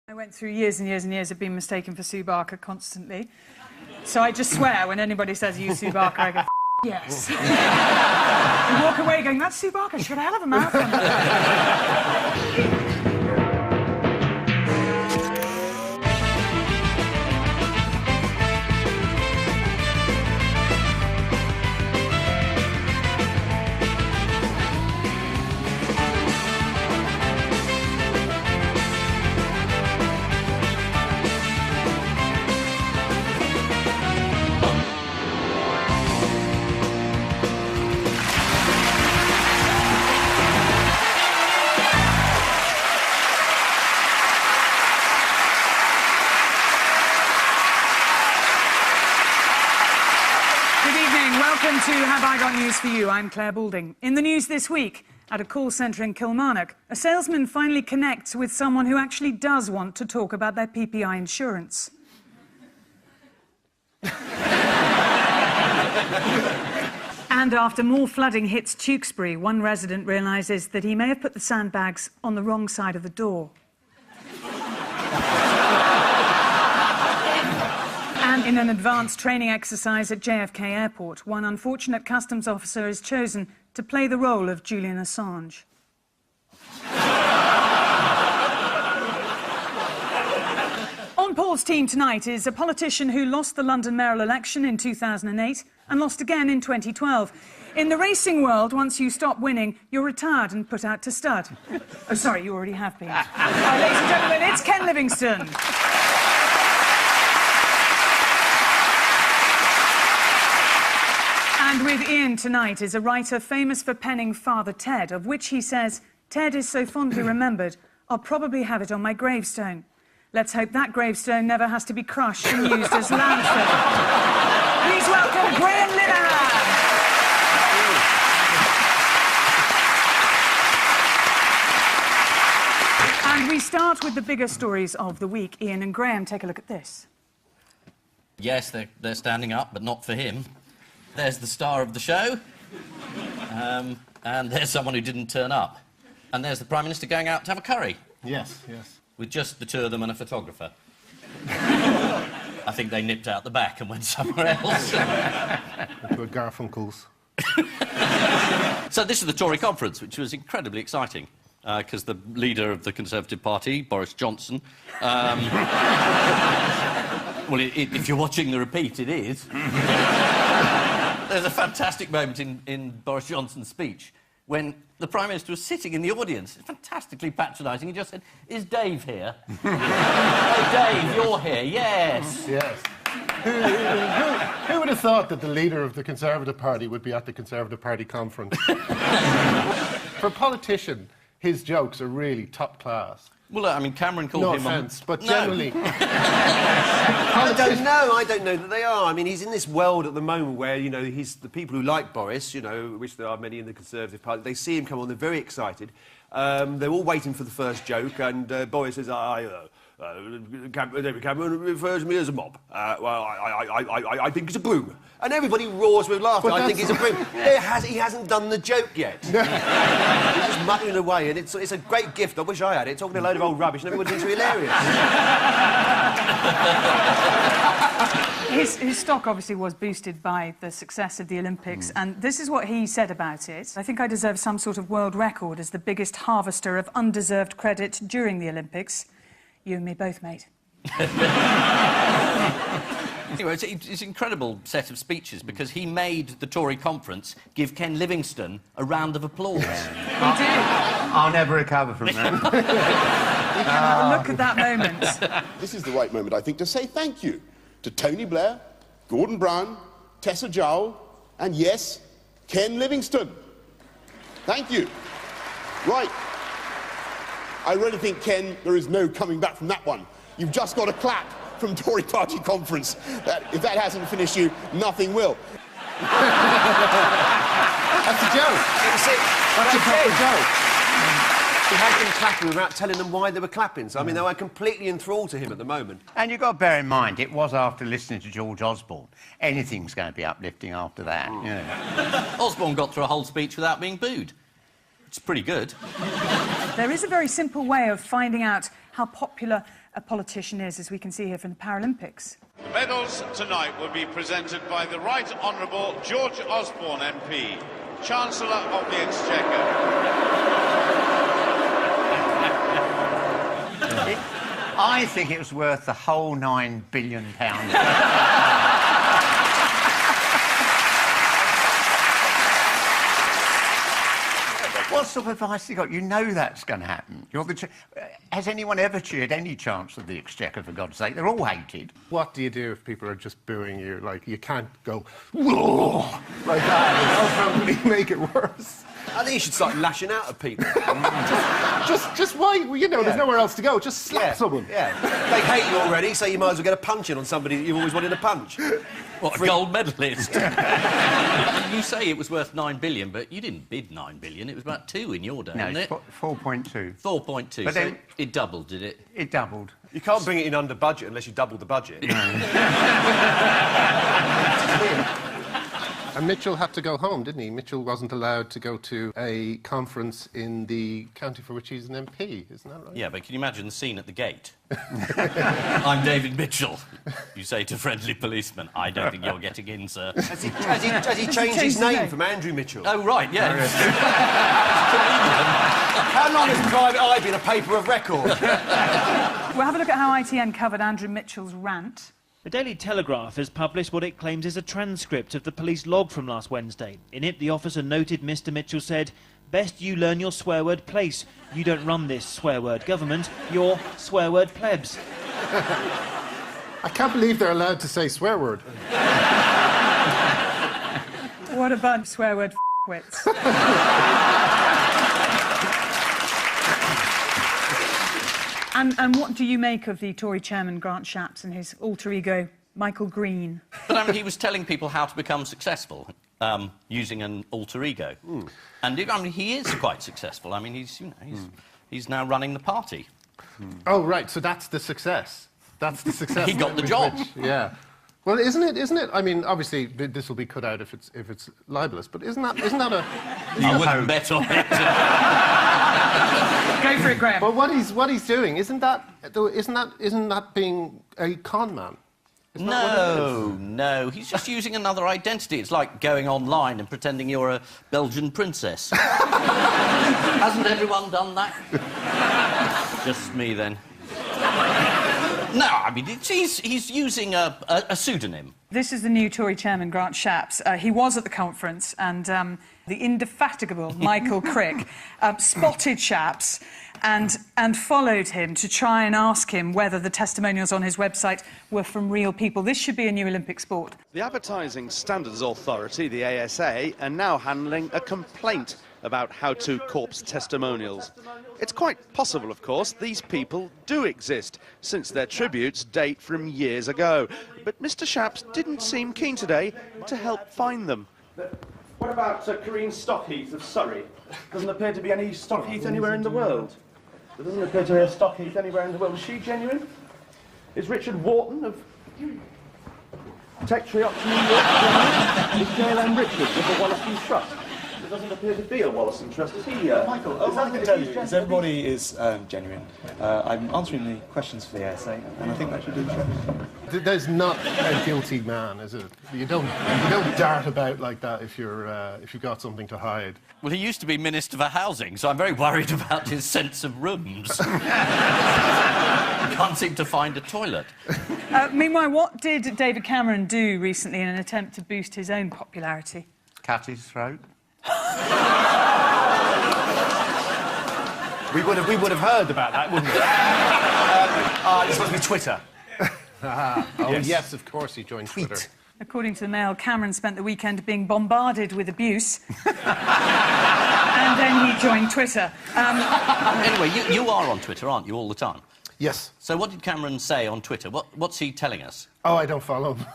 I went through years and years and years of being mistaken for Sue Barker constantly. So I just swear when anybody says, you Sue Barker, I go, yes. You walk away going, that's Sue Barker, she's got a hell of a mouth on her. Welcome to Have I Got News For You? I'm Clare Balding. In the news this week, at a call centre in Kilmarnock, a salesman finally connects with someone who actually does want to talk about their PPI insurance. And after more flooding hits Tewkesbury, one resident realises that he may have put the sandbags on the wrong side of the door. And in an advanced training exercise at JFK Airport, one unfortunate customs officer is chosen to play the role of Julian Assange. On Paul's team tonight is a politician who lost the London mayoral election in 2008 and lost again in 2012. In the racing world, once you stop winning, you're retired and put out to stud. Oh, sorry, you already have been. Ladies and gentlemen, it's Ken Livingstone. And with Ian tonight is a writer famous for penning Father Ted, of which he says, Ted is so fondly remembered, I'll probably have it on my gravestone. Let's hope that gravestone never has to be crushed and used as landfill. Please welcome Linehan. And we start with the bigger stories of the week. Ian and Graham, take a look at this. Yes, they're standing up, but not for him. There's the star of the show, and there's someone who didn't turn up. And there's the Prime Minister going out to have a curry. Yes, yes. With just the two of them and a photographer. I think they nipped out the back and went somewhere else. To a Garfunkel's. So this is the Tory conference, which was incredibly exciting, because the leader of the Conservative Party, Boris Johnson... well, if you're watching the repeat, it is. There's a fantastic moment in Boris Johnson's speech when the Prime Minister was sitting in the audience, fantastically patronising. He just said, is Dave here? Oh, Dave, you're here, yes. Yes. Who would have thought that the leader of the Conservative Party would be at the Conservative Party conference? For a politician, his jokes are really top class. Well, I mean, Cameron called him... No offence, but generally... I don't know that they are. I mean, he's in this world at the moment where, you know, the people who like Boris, you know, which there are many in the Conservative Party, they see him come on, they're very excited. They're all waiting for the first joke, and Boris says, David Cameron refers to me as a mop. Well, I think it's a broom. And everybody roars with laughter. I think it's a broom. He hasn't done the joke yet. He's just muttering away, and it's a great gift. I wish I had it, talking a load of old rubbish, and everyone thinks it's hilarious. His stock obviously was boosted by the success of the Olympics, and this is what he said about it. I think I deserve some sort of world record as the biggest harvester of undeserved credit during the Olympics. You and me both, mate. Anyway, it's an incredible set of speeches because he made the Tory conference give Ken Livingstone a round of applause. He did. I'll never recover from that. You can have a look at that moment. This is the right moment, I think, to say thank you to Tony Blair, Gordon Brown, Tessa Jowell, and yes, Ken Livingstone. Thank you. Right. I really think, Ken, there is no coming back from that one. You've just got a clap from Tory Party conference. If that hasn't finished you, nothing will. That's a joke. That's a proper joke. He had them clapping without telling them why they were clapping. So, I mean, they were completely enthralled to him at the moment. And you've got to bear in mind, it was after listening to George Osborne. Anything's going to be uplifting after that, you know. Osborne got through a whole speech without being booed. It's pretty good. There is a very simple way of finding out how popular a politician is, as we can see here from the Paralympics. The medals tonight will be presented by the Right Honourable George Osborne MP, Chancellor of the Exchequer. I think it was worth the whole £9 billion. What sort of advice have you got? You know that's going to happen. Has anyone ever cheered any chance of the Exchequer, for God's sake? They're all hated. What do you do if people are just booing you? Like, you can't go, whoa, like that. It'll probably make it worse. I think you should start lashing out at people. just why? You know, there's nowhere else to go. Just slap someone. Yeah. They hate you already, so you might as well get a punch in on somebody that you've always wanted to punch. What, a gold medalist? You say it was worth 9 billion, but you didn't bid 9 billion. It was about 2 in your day, wasn't it? 4.2. 4.2. But so then it doubled, did it? It doubled. You can't bring it in under budget unless you double the budget. And Mitchell had to go home, didn't he? Mitchell wasn't allowed to go to a conference in the county for which he's an MP, isn't that right? Yeah, but can you imagine the scene at the gate? I'm David Mitchell. You say to friendly policeman, I don't think you're getting in, sir. Has he changed his name from Andrew Mitchell? Oh, right, yeah. How long has Private Eye been a paper of record? We'll have a look at how ITN covered Andrew Mitchell's rant. The Daily Telegraph has published what it claims is a transcript of the police log from last Wednesday. In it, the officer noted Mr Mitchell said, "Best you learn your swear word place. You don't run this swear word government, you're swear word plebs." I can't believe they're allowed to say swear word. What a bunch of swear word f***wits. And what do you make of the Tory chairman, Grant Shapps, and his alter ego, Michael Green? But I mean, he was telling people how to become successful using an alter ego. And I mean, he is quite successful. I mean, he's now running the party. Oh, right, so that's the success. That's the success. He got the job. Yeah. Well, isn't it? I mean, obviously, this will be cut out if it's libelous, but isn't that a... You wouldn't bet on it. Go for it, Graham. But what he's doing, isn't that being a con man? No, he's just using another identity. It's like going online and pretending you're a Belgian princess. Hasn't everyone done that? Just me, then. No, I mean, he's using a pseudonym. This is the new Tory chairman, Grant Shapps. He was at the conference, and the indefatigable Michael Crick spotted Shapps and followed him to try and ask him whether the testimonials on his website were from real people. This should be a new Olympic sport. The Advertising Standards Authority, the ASA, are now handling a complaint about how-to corpse testimonials. It's quite possible, of course, these people do exist, since their tributes date from years ago. But Mr Shapps didn't seem keen today to help find them. What about Corinne Stockheath of Surrey? Doesn't appear to be any Stockheath anywhere in the world. There doesn't appear to be a Stockheath anywhere in the world. Was she genuine? Is Richard Wharton of Tech Tree Option New York genuine? Is JLM Richards of the Wollaston Trust? There doesn't appear to be a Wollaston Trust. Is he, Michael? All I can tell you is everybody is genuine. I'm answering the questions for the ASA, and I think that should do the trick. There's not a guilty man, is it? You don't dart about like that if you've got something to hide. Well, he used to be Minister for Housing, so I'm very worried about his sense of rooms. Can't seem to find a toilet. Meanwhile, what did David Cameron do recently in an attempt to boost his own popularity? Cut his throat. We would have heard about that, wouldn't we? This must be Twitter. Yes, of course he joined Twitter. According to the Mail, Cameron spent the weekend being bombarded with abuse. And then he joined Twitter. Anyway, you are on Twitter, aren't you, all the time? Yes. So what did Cameron say on Twitter? What's he telling us? Oh, I don't follow him.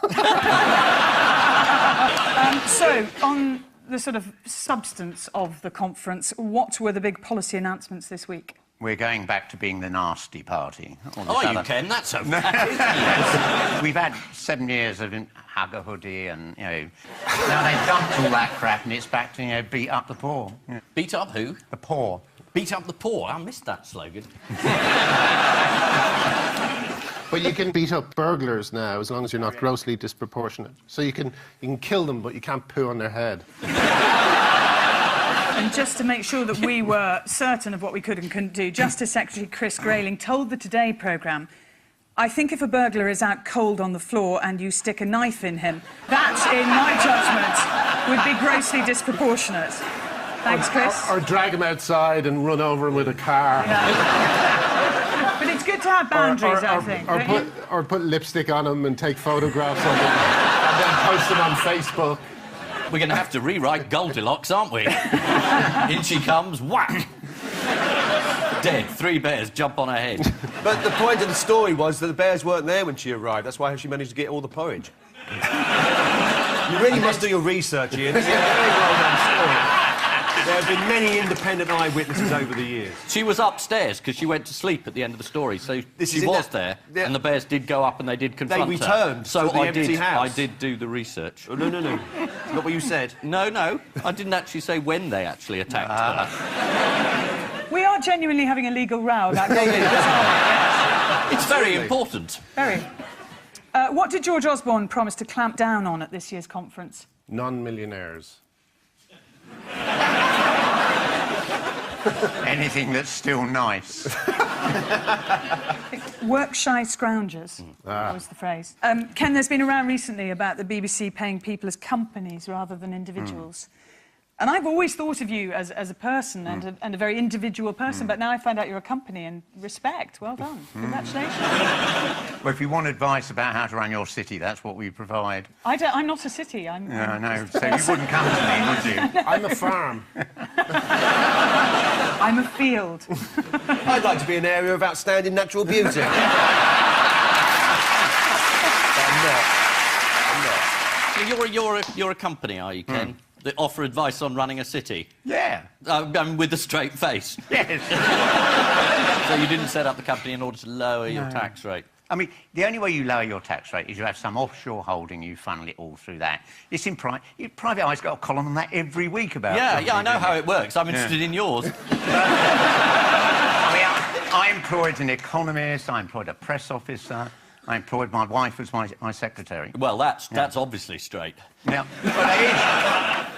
So, on the sort of substance of the conference, what were the big policy announcements this week? We're going back to being the nasty party. Oh, you can? That's okay. We've had 7 years of hug a hoodie and, you know... Now they've dumped all that crap and it's back to, you know, beat up the poor. Yeah. Beat up who? The poor. Beat up the poor? I missed that slogan. But you can beat up burglars now as long as you're not grossly disproportionate. So you can kill them, but you can't poo on their head. And just to make sure that we were certain of what we could and couldn't do, Justice Secretary Chris Grayling told the Today programme, "I think if a burglar is out cold on the floor and you stick a knife in him, that, in my judgment, would be grossly disproportionate." Thanks, Chris. Or drag him outside and run over him with a car. Yeah. But it's good to have boundaries, I think. Or put lipstick on him and take photographs of him and then post them on Facebook. We're going to have to rewrite Goldilocks, aren't we? In she comes, whack! Dead. 3 bears jump on her head. But the point of the story was that the bears weren't there when she arrived. That's why she managed to get all the porridge. You really must do your research, Ian. This is a very well-done story. There have been many independent eyewitnesses over the years. She was upstairs because she went to sleep at the end of the story, so she was there, and the bears did go up and they did confront her. They returned so to the empty house. I did do the research. Oh, no. Not what you said. No. I didn't actually say when they actually attacked her. We are genuinely having a legal row about Goldilocks. It's very important. Very. What did George Osborne promise to clamp down on at this year's conference? Non-millionaires. Anything that's still nice. Work-shy scroungers, that was the phrase. Ken, there's been a row recently about the BBC paying people as companies rather than individuals. And I've always thought of you as a person and a very individual person, but now I find out you're a company, and respect. Well done. Congratulations. Well, if you want advice about how to run your city, that's what we provide. I'm not a city. I'm no, so you wouldn't come to me, would you? I'm a farm. I'm a field. I'd like to be an area of outstanding natural beauty. I'm not. You're a company, are you, Ken? That offer advice on running a city? Yeah. With a straight face? Yes. So you didn't set up the company in order to lower your tax rate? I mean, the only way you lower your tax rate is you have some offshore holding, you funnel it all through that. It's in Private Eye's got a column on that every week about it. Yeah, I know how it works. I'm interested in yours. I mean, I employed an economist, I employed a press officer, I employed my wife as my secretary. Well, that's obviously straight. Yeah.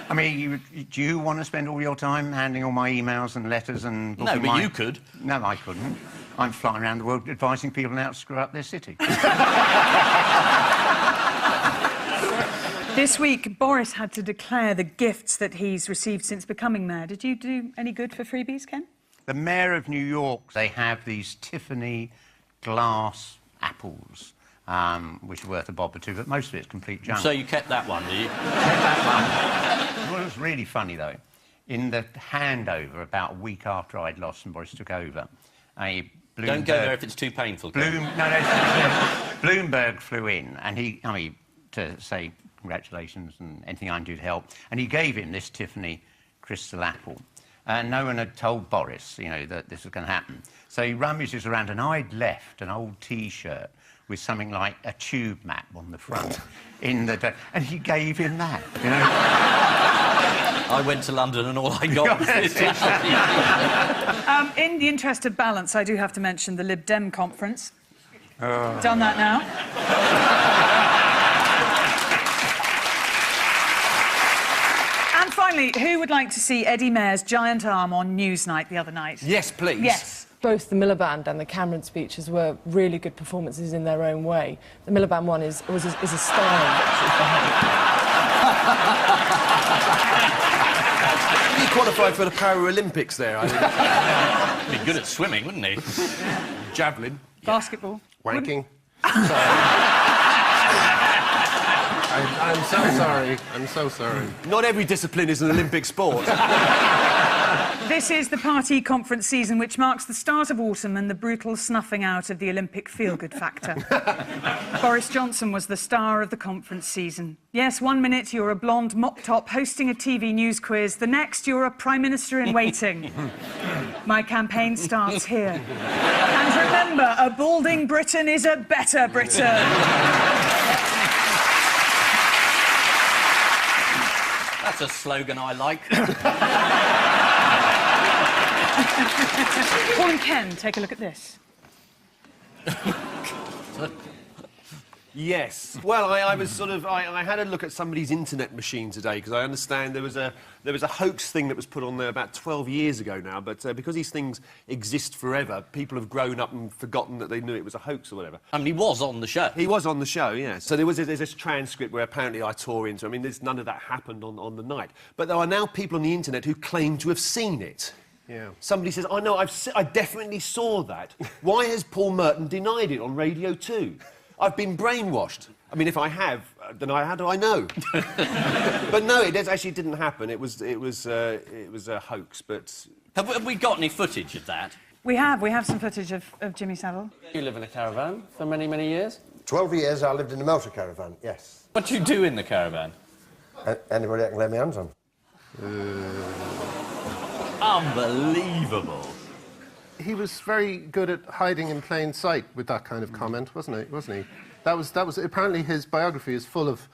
I mean, do you want to spend all your time handling all my emails and letters and... No, but you could. No, I couldn't. I'm flying around the world advising people how to screw up their city. This week, Boris had to declare the gifts that he's received since becoming mayor. Did you do any good for freebies, Ken? The mayor of New York, they have these Tiffany glass apples, which are worth a bob or two, but most of it's complete junk. So you kept that one, did you? Kept that one. Well, it was really funny, though. In the handover, about a week after I'd lost and Boris took over, Don't go there if it's too painful. Bloomberg flew in, and to say congratulations and anything I can do to help, and he gave him this Tiffany crystal apple. And no one had told Boris, that this was going to happen. So he rummages around, and I'd left an old T-shirt with something like a tube map on the front and he gave him that, I went to London and all I got was this T-shirt. In the interest of balance, I do have to mention the Lib Dem conference. Done that now. And finally, who would like to see Eddie Mair's giant arm on Newsnight the other night? Yes, please. Yes. Both the Miliband and the Cameron speeches were really good performances in their own way. The Miliband one is a style. He qualified for the Paralympics there, I think. He'd be good at swimming, wouldn't he? Javelin. Basketball. Wanking. I'm so sorry. I'm so sorry. Not every discipline is an Olympic sport. This is the party conference season, which marks the start of autumn and the brutal snuffing out of the Olympic feel-good factor. Boris Johnson was the star of the conference season. Yes, 1 minute you're a blonde mop-top hosting a TV news quiz. The next you're a Prime Minister in waiting. My campaign starts here. And remember, a balding Britain is a better Britain. That's a slogan I like. Paul and Ken, take a look at this. Yes. Well, I was sort of... I had a look at somebody's internet machine today, because I understand there was a hoax thing that was put on there about 12 years ago now, but because these things exist forever, people have grown up and forgotten that they knew it was a hoax or whatever. I mean, he was on the show. He was on the show, yeah. So there's this transcript where apparently I tore into... I mean, none of that happened on the night. But there are now people on the internet who claim to have seen it. Yeah. Somebody says, I know, I definitely saw that. Why has Paul Merton denied it on Radio 2? I've been brainwashed. I mean, if I have, then how do I know? But no, it actually didn't happen. It was a hoax, but... Have we got any footage of that? We have some footage of Jimmy Savile. You live in a caravan for many, many years? 12 years I lived in a motor caravan, yes. What do you do in the caravan? Anybody I can lay my hands on. Unbelievable. He was very good at hiding in plain sight with that kind of comment, wasn't he? That was apparently his biography is full of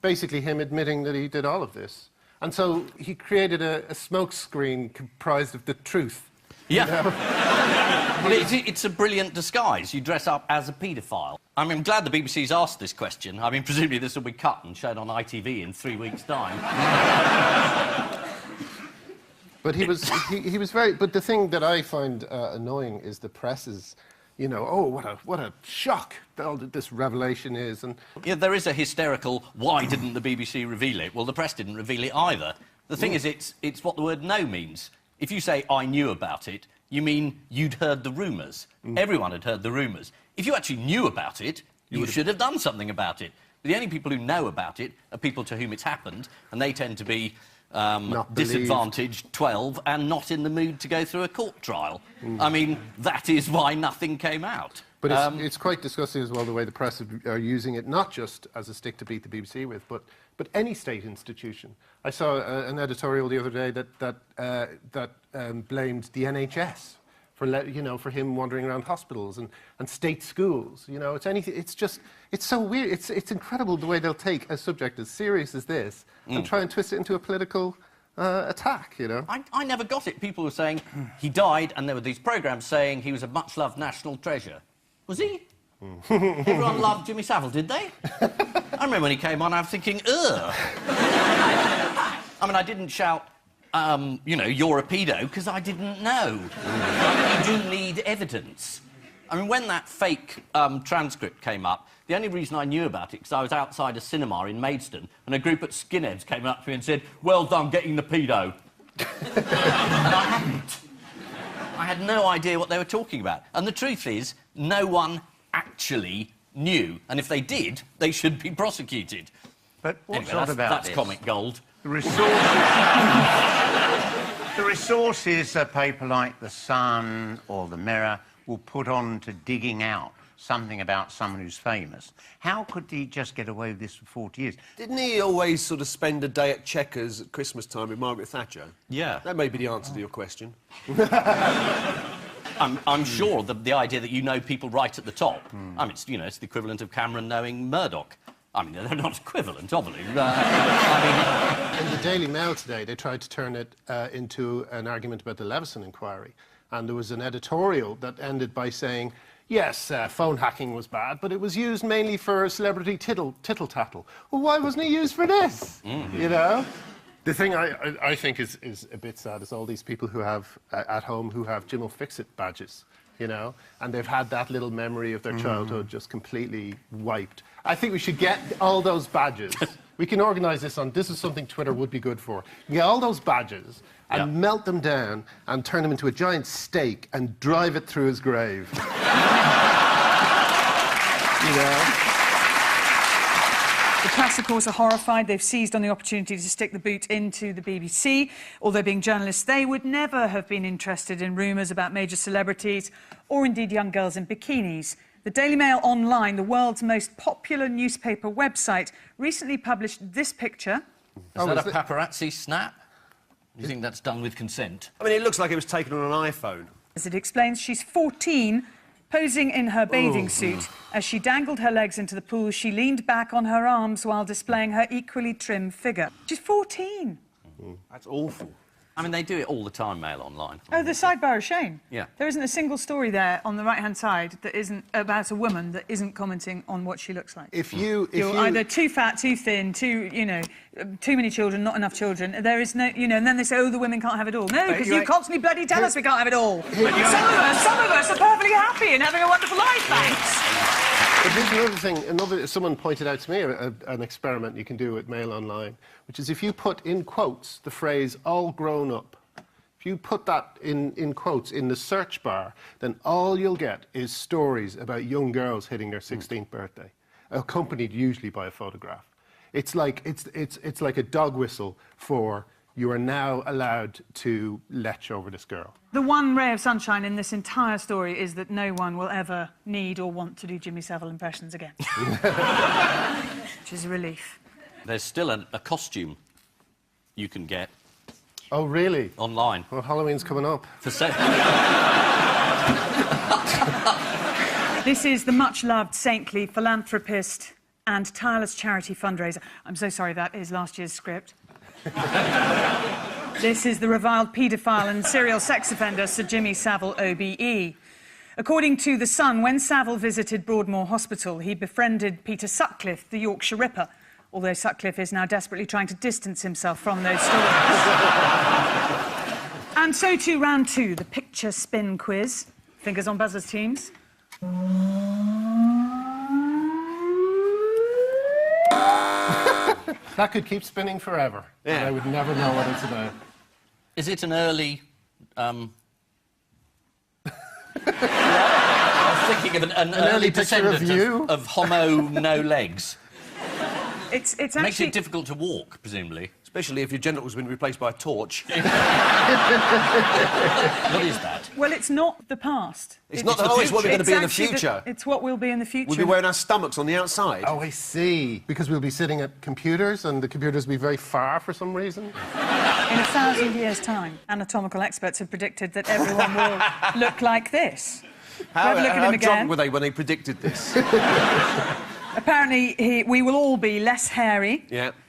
basically him admitting that he did all of this. And so he created a smoke screen comprised of the truth. Yeah. You know? Well, it's a brilliant disguise. You dress up as a paedophile. I mean, I'm glad the BBC's asked this question. I mean, presumably this will be cut and shown on ITV in 3 weeks' time. But he was very... But the thing that I find annoying is the press's, you know, oh, what a shock that this revelation is. And yeah, there is a hysterical, why didn't the BBC reveal it? Well, the press didn't reveal it either. The thing is, it's what the word no means. If you say, I knew about it, you mean you'd heard the rumours. Everyone had heard the rumours. If you actually knew about it, you should have done something about it. But the only people who know about it are people to whom it's happened, and they tend to be... disadvantaged 12 and not in the mood to go through a court trial. I mean, that is why nothing came out. But it's quite disgusting as well the way the press are using it, not just as a stick to beat the BBC with, but any state institution. I saw an editorial the other day that blamed the NHS for him wandering around hospitals and state schools. You know, it's so weird. It's incredible the way they'll take a subject as serious as this and try and twist it into a political attack, you know. I never got it. People were saying he died, and there were these programmes saying he was a much-loved national treasure. Was he? Everyone loved Jimmy Savile, did they? I remember when he came on, I was thinking, ugh. I mean, I didn't shout... you know, you're a pedo, because I didn't know. You do need evidence. I mean, when that fake transcript came up, the only reason I knew about it because I was outside a cinema in Maidstone and a group of skinheads came up to me and said, well done getting the pedo. And I hadn't. I had no idea what they were talking about. And the truth is, no one actually knew. And if they did, they should be prosecuted. But what's anyway, odd about that's this? comic gold. The resources a paper like The Sun or The Mirror will put on to digging out something about someone who's famous. How could he just get away with this for 40 years? Didn't he always sort of spend a day at Chequers at Christmas time with Margaret Thatcher? Yeah. That may be the answer to your question. I'm sure the idea that you know people right at the top, I mean, it's the equivalent of Cameron knowing Murdoch. I mean, they're not equivalent, obviously. I mean... In the Daily Mail today, they tried to turn it into an argument about the Levison inquiry. And there was an editorial that ended by saying, yes, phone hacking was bad, but it was used mainly for celebrity tittle-tattle. Well, why wasn't it used for this? You know? The thing I think is a bit sad is all these people who have, at home, who have Jim will fix it badges, you know? And they've had that little memory of their childhood just completely wiped. I think we should get all those badges. We can organise this on... This is something Twitter would be good for. Get all those badges and melt them down and turn them into a giant stake and drive it through his grave. You know? The press, of course, are horrified. They've seized on the opportunity to stick the boot into the BBC. Although being journalists, they would never have been interested in rumours about major celebrities or indeed young girls in bikinis. The Daily Mail Online, the world's most popular newspaper website, recently published this picture. Is that a paparazzi snap? Do you think that's done with consent? I mean, it looks like it was taken on an iPhone. As it explains, she's 14, posing in her bathing suit. As she dangled her legs into the pool, she leaned back on her arms while displaying her equally trim figure. She's 14. That's awful. I mean, they do it all the time, Mail Online. Oh, the sidebar of shame. Yeah. There isn't a single story there on the right-hand side that isn't about a woman that isn't commenting on what she looks like. You're either too fat, too thin, too many children, not enough children. There is no, and then they say, oh, the women can't have it all. No, because you constantly bloody tell us we can't have it all. Some of us are perfectly happy and having a wonderful life, thanks. But here's another thing. Someone pointed out to me an experiment you can do with Mail Online, which is if you put in quotes the phrase "all grown up," if you put that in quotes in the search bar, then all you'll get is stories about young girls hitting their 16th birthday, accompanied usually by a photograph. It's like a dog whistle for you are now allowed to lech over this girl. The one ray of sunshine in this entire story is that no one will ever need or want to do Jimmy Savile impressions again. Which is a relief. There's still a costume you can get. Oh, really? Online. Well, Halloween's coming up. For sale. This is the much-loved, saintly philanthropist and tireless charity fundraiser. I'm so sorry, that is last year's script. This is the reviled paedophile and serial sex offender Sir Jimmy Savile, OBE. According to The Sun, when Savile visited Broadmoor Hospital, he befriended Peter Sutcliffe, the Yorkshire Ripper, although Sutcliffe is now desperately trying to distance himself from those stories. And so to round 2, the picture spin quiz. Fingers on buzzers, teams. That could keep spinning forever. Yeah. And I would never know what it's about. Is it an early... I was thinking of an early descendant of Homo no legs. It's Makes actually... it difficult to walk, presumably. Especially if your genitals have been replaced by a torch. What is that? Well, it's not the past. It's not the past, it's what we're going to be in the future. It's what we'll be in the future. We'll be wearing our stomachs on the outside. Oh, I see. Because we'll be sitting at computers and the computers will be very far for some reason. In 1,000 years' time, anatomical experts have predicted that everyone will look like this. How drunk were they when they predicted this? Apparently, we will all be less hairy,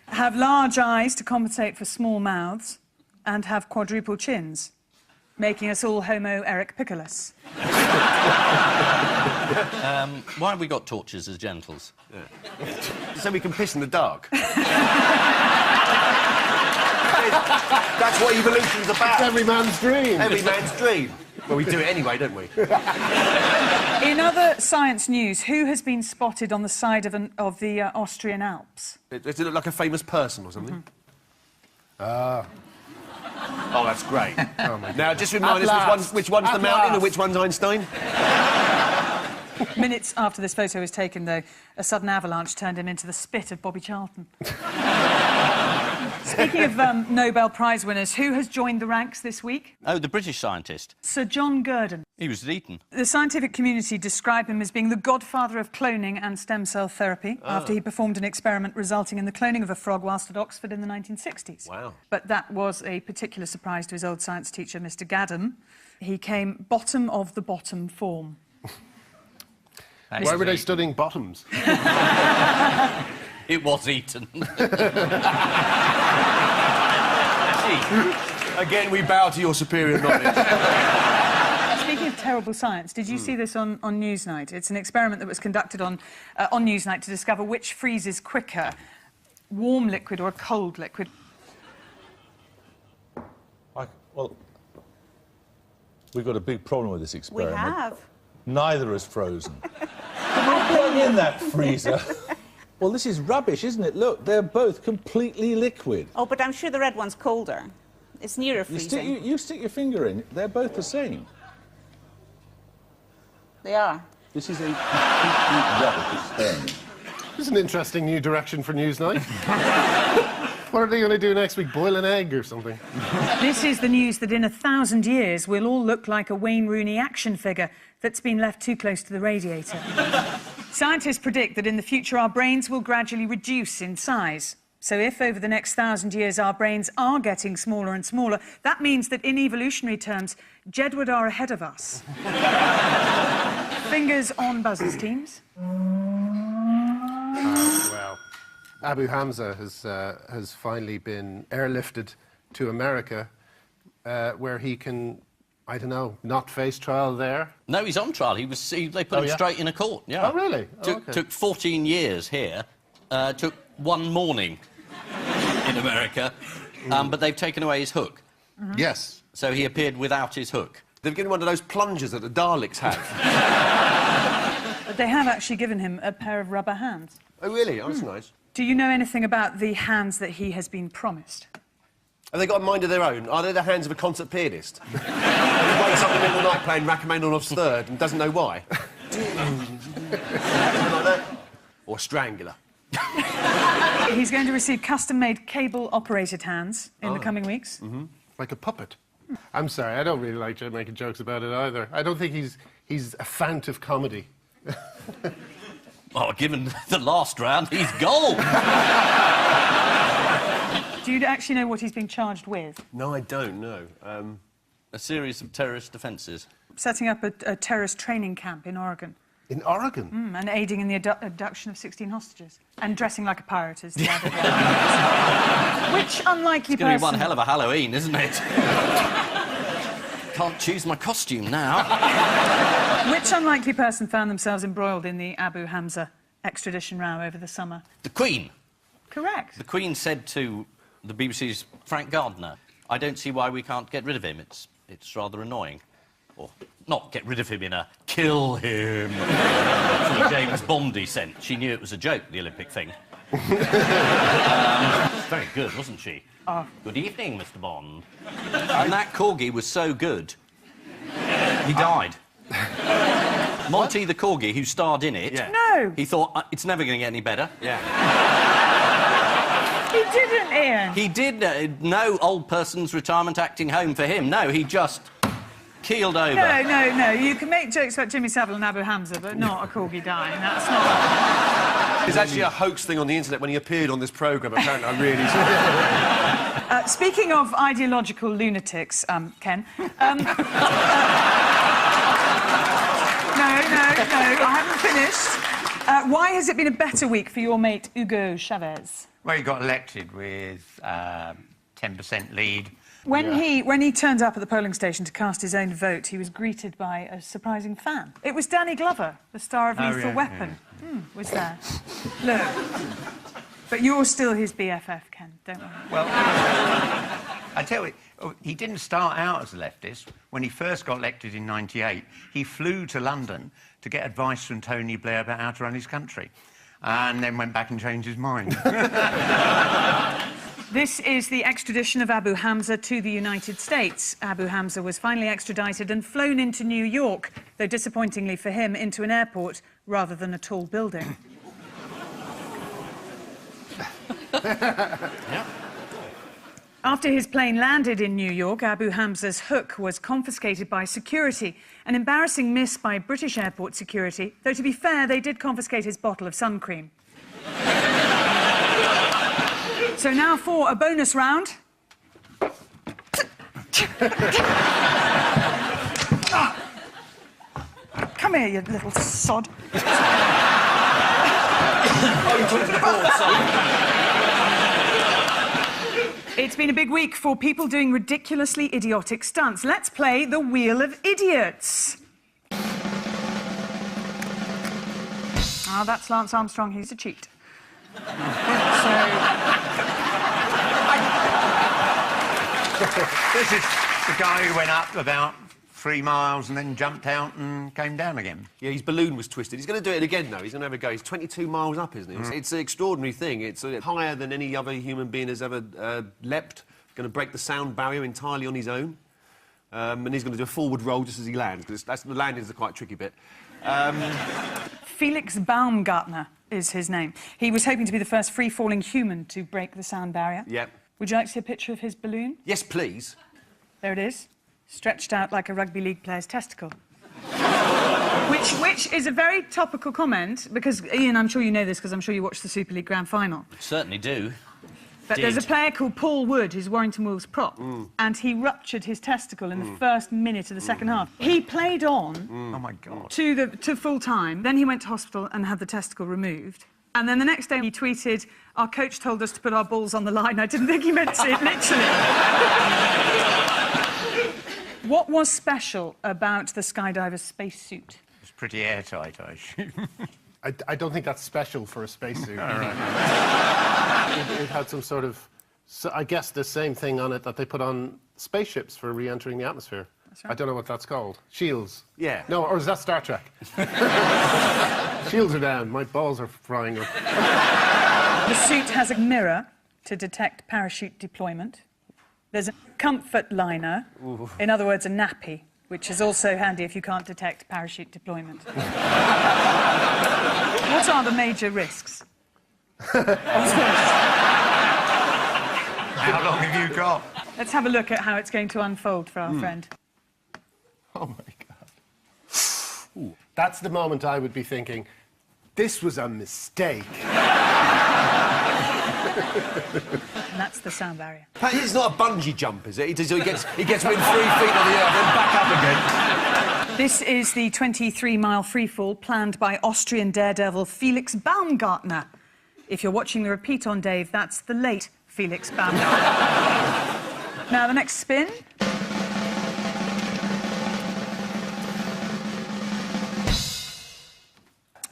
have large eyes to compensate for small mouths, and have quadruple chins, making us all Homo erecpiculus. Why have we got torches as genitals? So we can piss in the dark. That's what evolution's about. It's every man's dream. Every man's dream. Well, we do it anyway, don't we? In other science news, who has been spotted on the side of the Austrian Alps? Does it look like a famous person or something? Ah. Oh, that's great. Oh, my now, just remind us which one's the mountain and which one's Einstein. Minutes after this photo was taken, though, a sudden avalanche turned him into the spit of Bobby Charlton. Speaking of Nobel Prize winners, who has joined the ranks this week? Oh, the British scientist. Sir John Gurdon. He was at Eton. The scientific community describe him as being the godfather of cloning and stem cell therapy after he performed an experiment resulting in the cloning of a frog whilst at Oxford in the 1960s. Wow. But that was a particular surprise to his old science teacher, Mr. Gaddam. He came bottom of the bottom form. Why were they studying bottoms? It was Eton. Again, we bow to your superior knowledge. Speaking of terrible science, did you see this on Newsnight? It's an experiment that was conducted on Newsnight to discover which freezes quicker, warm liquid or a cold liquid. Well, we've got a big problem with this experiment. We have. Neither is frozen. Plug in that freezer. Well, this is rubbish, isn't it? Look, they're both completely liquid. Oh, but I'm sure the red one's colder. It's nearer freezing. You stick your finger in, they're both the same. They are. This is a completely rubbish experiment. This is an interesting new direction for Newsnight. What are they going to do next week? Boil an egg or something? This is the news that in 1,000 years we'll all look like a Wayne Rooney action figure that's been left too close to the radiator. Scientists predict that in the future our brains will gradually reduce in size. So if over the next 1,000 years our brains are getting smaller and smaller, that means that in evolutionary terms, Jedward are ahead of us. Fingers on buzzers, teams. Well, Abu Hamza has finally been airlifted to America where he can, I don't know, not face trial there? No, he's on trial. They put him straight in a court, yeah. Oh, really? Took 14 years here. Took 1 morning in America. But they've taken away his hook. Yes. So he appeared without his hook. They've given one of those plungers that the Daleks have. But they have actually given him a pair of rubber hands. Oh, really? Oh, that's nice. Do you know anything about the hands that he has been promised? Have they got a mind of their own? Are they the hands of a concert pianist? He wakes up in the middle of the night playing Rachmaninoff's Third and doesn't know why. Something like that. Or Strangler. He's going to receive custom-made cable-operated hands in the coming weeks. Like a puppet. I'm sorry, I don't really like making jokes about it either. I don't think he's a fount of comedy. Oh, given the last round, he's gold! Do you actually know what he's being charged with? No, I don't know. A series of terrorist offences. Setting up a terrorist training camp in Oregon. In Oregon? And aiding in the abduction of 16 hostages. And dressing like a pirate is the other one. Which unlikely person... It's going to be one hell of a Halloween, isn't it? Can't choose my costume now. Which unlikely person found themselves embroiled in the Abu Hamza extradition row over the summer? The Queen. Correct. The Queen said to the BBC's Frank Gardner, I don't see why we can't get rid of him. It's rather annoying. Or not get rid of him in a kill him sort of James Bondy sense. She knew it was a joke, the Olympic thing. Very good, wasn't she? Good evening, Mr. Bond. And that corgi was so good, he died. Monty the corgi, who starred in it, No! he thought, it's never going to get any better. Yeah. He didn't, Ian. He did. No old person's retirement acting home for him. No, he just keeled over. No. You can make jokes about Jimmy Savile and Abu Hamza, but not a corgi dying. That's not... There's actually a hoax thing on the internet when he appeared on this programme. Apparently, I'm really sorry. Speaking of ideological lunatics, Ken... No, I haven't finished. Why has it been a better week for your mate, Hugo Chavez? Well, he got elected with 10% lead. When he turned up at the polling station to cast his own vote, he was greeted by a surprising fan. It was Danny Glover, the star of Lethal Weapon, was there. Look. But you're still his BFF, Ken, don't worry. Well, I tell you, he didn't start out as a leftist. When he first got elected in '98, he flew to London to get advice from Tony Blair about how to run his country, and then went back and changed his mind. This is the extradition of Abu Hamza to the United States. Abu Hamza was finally extradited and flown into New York, though disappointingly for him, into an airport rather than a tall building. Yeah. After his plane landed in New York, Abu Hamza's hook was confiscated by security. An embarrassing miss by British airport security, though to be fair, they did confiscate his bottle of sun cream. So now for a bonus round. Come here, you little sod. It's been a big week for people doing ridiculously idiotic stunts. Let's play the Wheel of Idiots. Ah, that's Lance Armstrong. He's a cheat. This is the guy who went up about 3 miles and then jumped out and came down again. Yeah, his balloon was twisted. He's going to do it again, though. He's going to have a go. He's 22 miles up, isn't he? It's an extraordinary thing. It's higher than any other human being has ever leapt. Going to break the sound barrier entirely on his own. And he's going to do a forward roll just as he lands, because the landing's the quite tricky bit. Felix Baumgartner is his name. He was hoping to be the first free-falling human to break the sound barrier. Yep. Would you like to see a picture of his balloon? Yes, please. There it is, stretched out like a rugby league player's testicle. Which is a very topical comment, because, Ian, I'm sure you know this, because I'm sure you watched the Super League Grand Final. Certainly do. But there's a player called Paul Wood, who's Warrington Wolves prop, and he ruptured his testicle in the first minute of the second half. He played on Oh, my God. to full time, then he went to hospital and had the testicle removed. And then the next day he tweeted, "Our coach told us to put our balls on the line." I didn't think he meant it, literally. What was special about the skydiver's spacesuit? It's pretty airtight, I assume. I don't think that's special for a spacesuit. All right. It had some sort of, I guess, the same thing on it that they put on spaceships for re-entering the atmosphere. That's right. I don't know what that's called. Shields. Yeah. No, or is that Star Trek? Shields are down. My balls are frying up. The suit has a mirror to detect parachute deployment. There's a comfort liner, in other words, a nappy, which is also handy if you can't detect parachute deployment. What are the major risks? How long have you got? Let's have a look at how it's going to unfold for our friend. Oh, my God. Ooh. That's the moment I would be thinking, this was a mistake. And that's the sound barrier. It's not a bungee jump, is it? He gets within 3 feet of the earth, then back up again. This is the 23-mile freefall planned by Austrian daredevil Felix Baumgartner. If you're watching the repeat on Dave, that's the late Felix Baumgartner. Now, the next spin.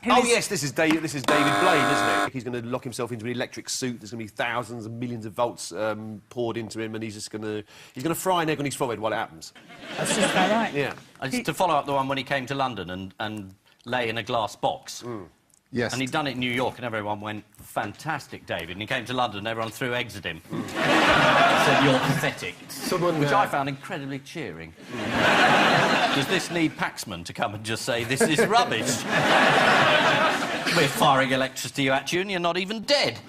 Yes, this is David Blaine, isn't it? He's going to lock himself into an electric suit. There's going to be thousands and millions of volts poured into him, and he's going to fry an egg on his forehead while it happens. That's just about right. Yeah. To follow up the one when he came to London and lay in a glass box. Yes. And he'd done it in New York, and everyone went, fantastic, David. And he came to London, and everyone threw eggs at him. Said, you're pathetic. Which I found incredibly cheering. Does this need Paxman to come and just say, this is rubbish? We're firing electricity at you, and you're not even dead.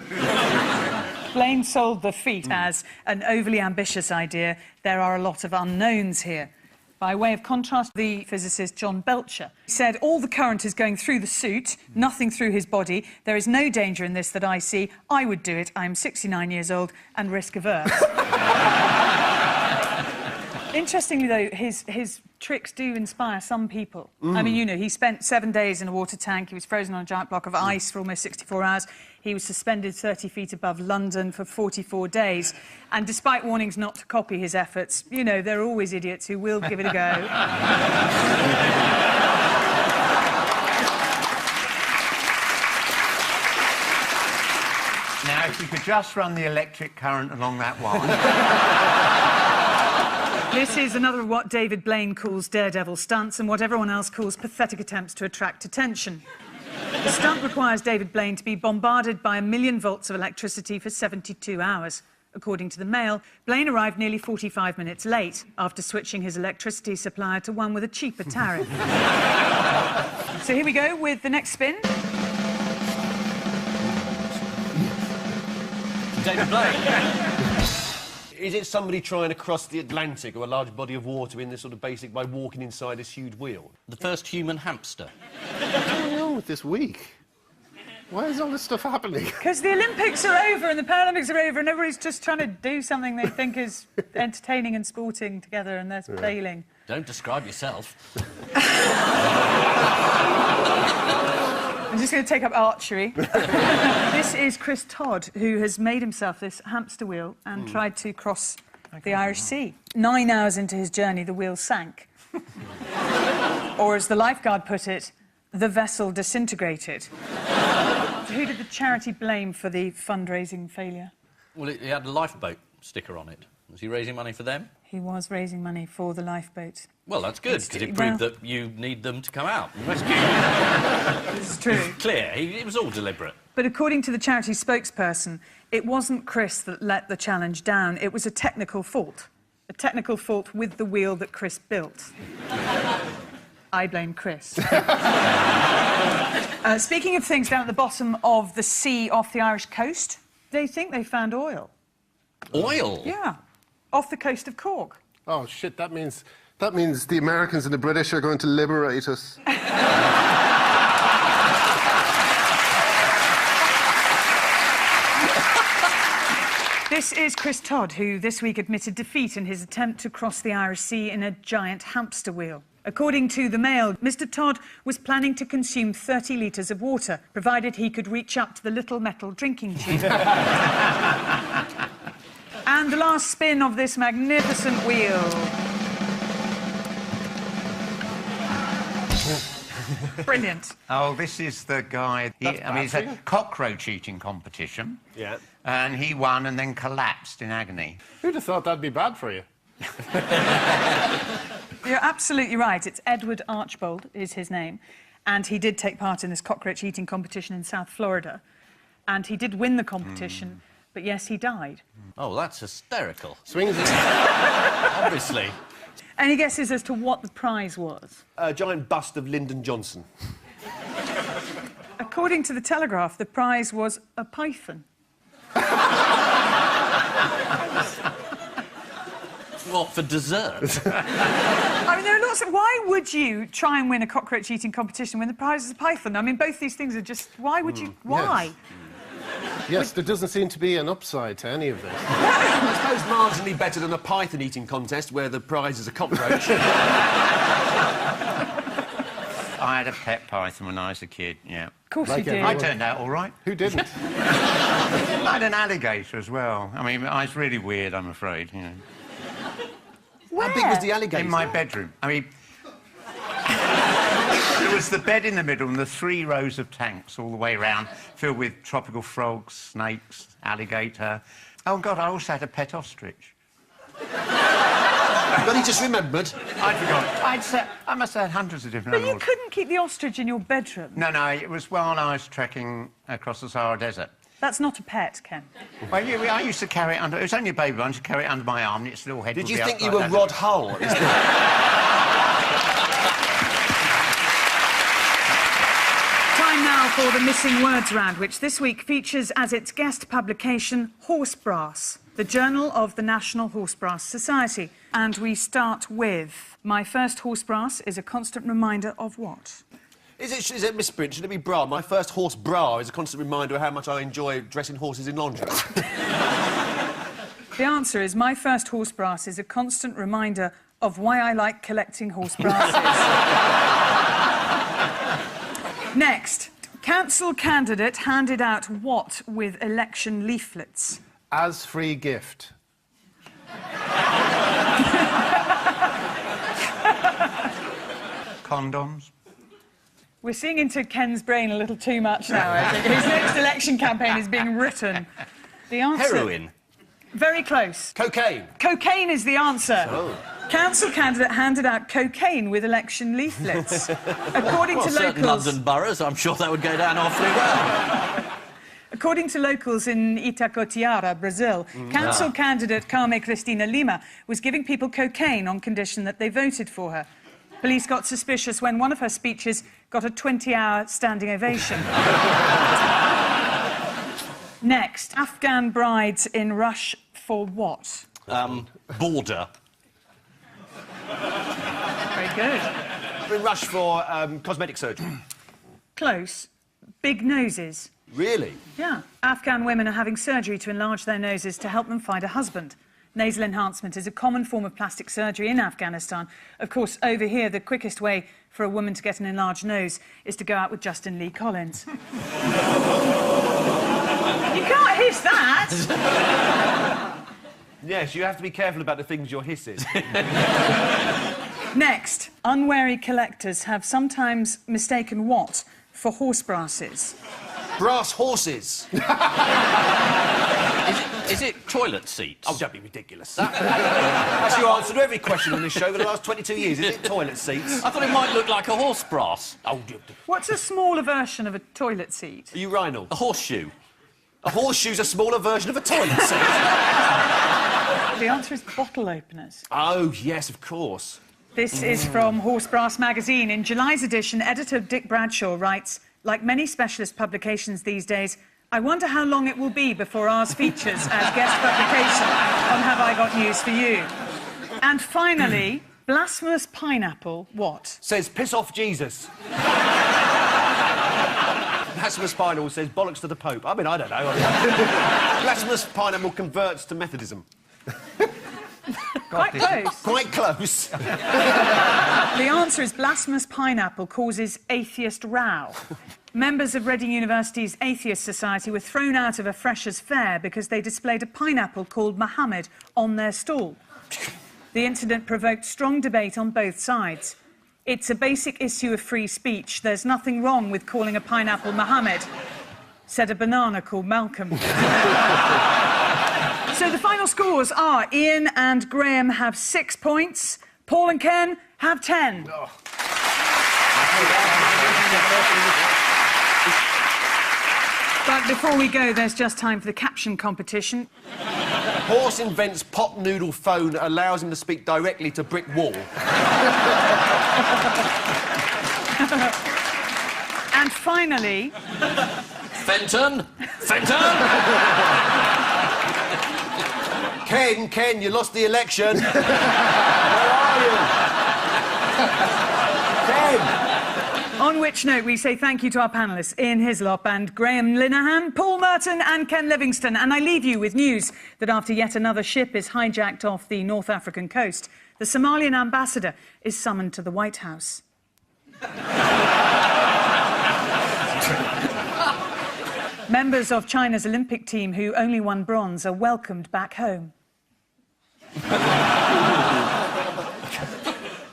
Blaine sold the feat as an overly ambitious idea. There are a lot of unknowns here. By way of contrast, the physicist John Belcher said all the current is going through the suit, nothing through his body. There is no danger in this that I see. I would do it. I'm 69 years old and risk-averse. Interestingly, though, his tricks do inspire some people. I mean, you know, he spent 7 days in a water tank. He was frozen on a giant block of ice for almost 64 hours. He was suspended 30 feet above London for 44 days. And despite warnings not to copy his efforts, you know, there are always idiots who will give it a go. Now, if you could just run the electric current along that wire. This is another of what David Blaine calls daredevil stunts and what everyone else calls pathetic attempts to attract attention. The stunt requires David Blaine to be bombarded by 1 million volts of electricity for 72 hours. According to the Mail, Blaine arrived nearly 45 minutes late after switching his electricity supplier to one with a cheaper tariff. So here we go with the next spin. David Blaine. Is it somebody trying to cross the Atlantic or a large body of water in this sort of basic by walking inside this huge wheel? The first human hamster. What's going on with this week? Why is all this stuff happening? Because the Olympics are over and the Paralympics are over and everybody's just trying to do something they think is entertaining and sporting together and they're failing. Don't describe yourself. I'm just going to take up archery. This is Chris Todd, who has made himself this hamster wheel and tried to cross the Irish Sea. 9 hours into his journey, the wheel sank. Or as the lifeguard put it, the vessel disintegrated. So who did the charity blame for the fundraising failure? Well, he had a lifeboat sticker on it. Was he raising money for them? He was raising money for the lifeboat. Well, that's good, because it proved that you need them to come out and rescue you. This is true. Clear. It was all deliberate. But according to the charity spokesperson, it wasn't Chris that let the challenge down. It was a technical fault. A technical fault with the wheel that Chris built. I blame Chris. Speaking of things down at the bottom of the sea off the Irish coast, they think they found oil. Oil? Yeah. Off the coast of Cork. Oh, shit, that means the Americans and the British are going to liberate us. This is Chris Todd, who this week admitted defeat in his attempt to cross the Irish Sea in a giant hamster wheel. According to the Mail, Mr. Todd was planning to consume 30 litres of water, provided he could reach up to the little metal drinking tube. And the last spin of this magnificent wheel. Brilliant. Oh, this is the guy. It's a cockroach eating competition. Yeah. And he won and then collapsed in agony. Who'd have thought that'd be bad for you? You're absolutely right. It's Edward Archbold is his name. And he did take part in this cockroach eating competition in South Florida. And he did win the competition, but yes, he died. Oh, that's hysterical. Swings it. Obviously. Any guesses as to what the prize was? A giant bust of Lyndon Johnson. According to the Telegraph, the prize was a python. What, for dessert? I mean, there are lots of... Why would you try and win a cockroach-eating competition when the prize is a python? I mean, both these things are just... Why would you... Why? Yes, there doesn't seem to be an upside to any of this. I suppose marginally better than a python eating contest where the prize is a cockroach. I had a pet python when I was a kid, yeah. Of course Like you did. I turned out all right. Who didn't? I had an alligator as well. I mean, I was really weird, I'm afraid, you know. Where? How big was the alligator? In my bedroom. I mean... There was the bed in the middle and the 3 rows of tanks all the way round, filled with tropical frogs, snakes, alligator. Oh, God, I also had a pet ostrich. But he just remembered. I forgot. I must have had hundreds of different But you animals. couldn't keep the ostrich in your bedroom. No, it was while I was trekking across the Sahara Desert. That's not a pet, Ken. Well, I used to carry it under... It was only a baby one. I used to carry it under my arm and its little head Did would you be think up you like were that. Rod Hull? Time now for the Missing Words Round, which this week features as its guest publication Horse Brass, the journal of the National Horse Brass Society. And we start with... My first horse brass is a constant reminder of what? Is it misprint? Should it be bra? My first horse bra is a constant reminder of how much I enjoy dressing horses in lingerie. The answer is my first horse brass is a constant reminder of why I like collecting horse brasses. Next, council candidate handed out what with election leaflets? As free gift. Condoms. We're seeing into Ken's brain a little too much now, I think. His next election campaign is being written. The answer... Heroin. Very close. Cocaine. Cocaine is the answer. Oh. Council candidate handed out cocaine with election leaflets. According to certain locals... London boroughs, I'm sure that would go down awfully well. According to locals in Itacoatiara, Brazil, council candidate Carme Cristina Lima was giving people cocaine on condition that they voted for her. Police got suspicious when one of her speeches got a 20-hour standing ovation. Next, Afghan brides in rush for what? Border. Very good. We're in rush for cosmetic surgery. Close. Big noses. Really? Yeah. Afghan women are having surgery to enlarge their noses to help them find a husband. Nasal enhancement is a common form of plastic surgery in Afghanistan. Of course, over here, the quickest way for a woman to get an enlarged nose is to go out with Justin Lee Collins. You can't hiss that! Yes, you have to be careful about the things you're hissing. Next, unwary collectors have sometimes mistaken what for horse brasses? Brass horses. Is it toilet seats? Oh, don't be ridiculous. That's your answer to every question on this show for the last 22 years. Is it toilet seats? I thought it might look like a horse brass. Oh, What's a smaller version of a toilet seat? a urinal. A horseshoe. A horseshoe's a smaller version of a toilet seat. The answer is bottle openers. Oh, yes, of course. This is from Horse Brass magazine. In July's edition, editor Dick Bradshaw writes, like many specialist publications these days, I wonder how long it will be before ours features as guest publication on Have I Got News for You. And finally, blasphemous pineapple, what? Says, piss off Jesus. Blasphemous pineapple says, bollocks to the Pope. I mean, I don't know. Blasphemous pineapple converts to Methodism. Quite close. Quite close. The answer is blasphemous pineapple causes atheist row. Members of Reading University's Atheist Society were thrown out of a freshers' fair because they displayed a pineapple called Muhammad on their stall. The incident provoked strong debate on both sides. It's a basic issue of free speech. There's nothing wrong with calling a pineapple Mohammed, said a banana called Malcolm. So the final scores are Ian and Graham have 6 points, Paul and Ken have 10. Oh. But before we go, there's just time for the caption competition. Horse invents pot noodle phone that allows him to speak directly to brick wall. And finally... Fenton! Fenton! Ken, you lost the election. Where are you? Ken! On which note, we say thank you to our panellists, Ian Hislop and Graham Linehan, Paul Merton and Ken Livingstone. And I leave you with news that after yet another ship is hijacked off the North African coast, the Somalian ambassador is summoned to the White House. Members of China's Olympic team who only won bronze are welcomed back home.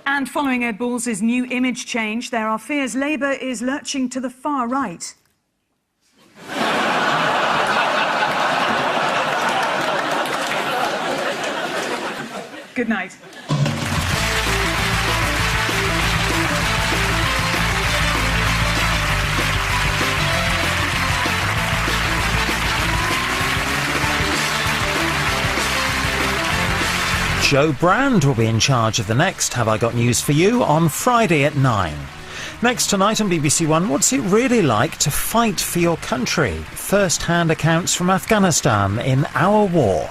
And following Ed Balls' new image change, there are fears Labour is lurching to the far right. Good night. Joe Brand will be in charge of the next Have I Got News For You on Friday at 9. Next tonight on BBC One, what's it really like to fight for your country? First-hand accounts from Afghanistan in Our War.